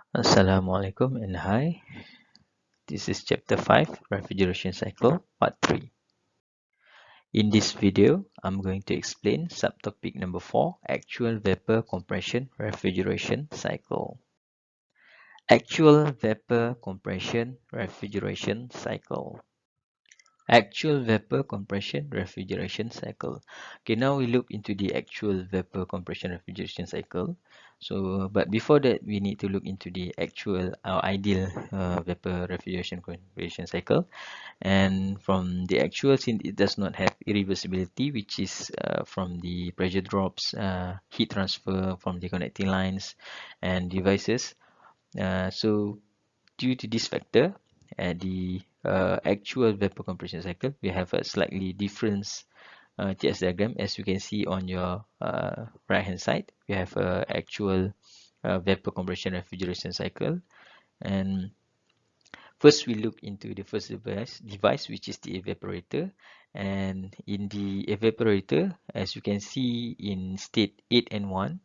Assalamualaikum and hi. This is chapter 5, refrigeration cycle, part 3. In this video, I'm going to explain subtopic number 4, actual vapor compression refrigeration cycle. Actual vapor compression refrigeration cycle. Actual vapor compression refrigeration cycle. Okay, now we look into the actual vapor compression refrigeration cycle. But before that, we need to look into the actual ideal vapor refrigeration cycle. And from the actual, since it does not have irreversibility, which is from the pressure drops, heat transfer from the connecting lines and devices. So due to this factor, at the actual vapor compression cycle, we have a slightly different TS diagram. As you can see on your right hand side, we have a actual vapor compression refrigeration cycle. And first we look into the first device, which is the evaporator. And in the evaporator, as you can see in state 8 and 1,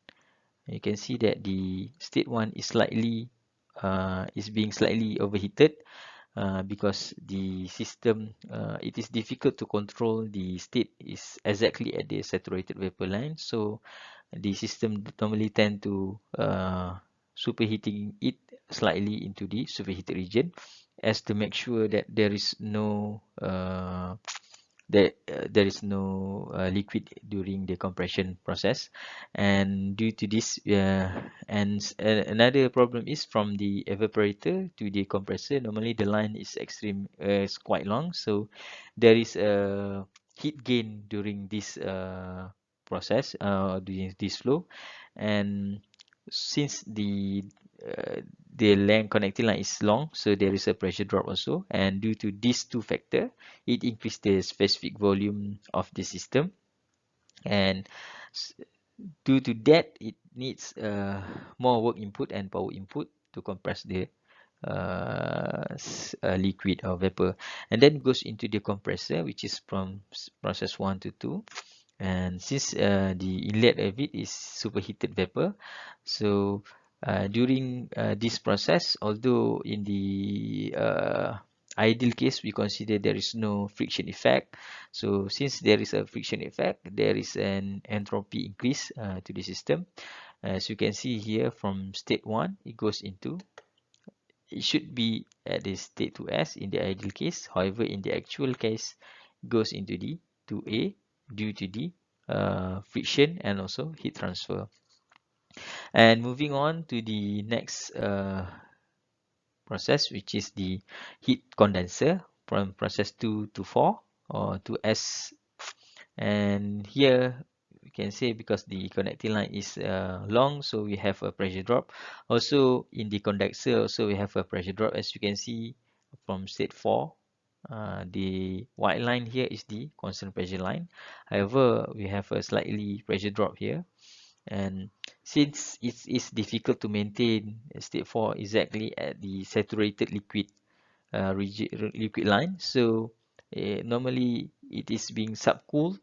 you can see that the state 1 is being slightly overheated because the system, it is difficult to control the state is exactly at the saturated vapor line. So the system normally tend to superheating it slightly into the superheated region, as to make sure that there is no liquid during the compression process. And due to this, another problem is from the evaporator to the compressor. Normally the line is quite long, so there is a heat gain during this process, during this flow. And since the length connecting line is long, so there is a pressure drop also. And due to these two factors, it increases the specific volume of the system. And due to that, it needs more work input and power input to compress the liquid or vapor. And then goes into the compressor, which is from process 1 to 2. And since the inlet of it is superheated vapor, so during this process, although in the ideal case we consider there is no friction effect, so since there is a friction effect, there is an entropy increase to the system. As you can see here, from state 1 it goes into, it should be at the state 2s in the ideal case. However, in the actual case, it goes into the 2a due to the friction and also heat transfer. And moving on to the next process, which is the heat condenser, from process 2 to 4 or 2s. And here we can say, because the connecting line is long, so we have a pressure drop. Also in the condenser, also we have a pressure drop. As you can see from state 4, the white line here is the constant pressure line. However, we have a slightly pressure drop here. And since it is difficult to maintain state 4 exactly at the saturated liquid liquid line, so normally it is being subcooled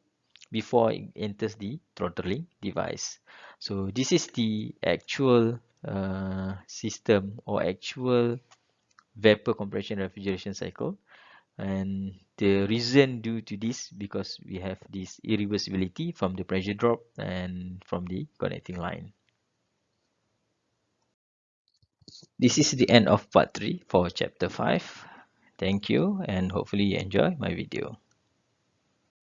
before it enters the throttling device. So this is the actual system or actual vapor compression refrigeration cycle. And the reason due to this, because we have this irreversibility from the pressure drop and from the connecting line. This is the end of part 3 for chapter 5. Thank you, and hopefully you enjoy my video.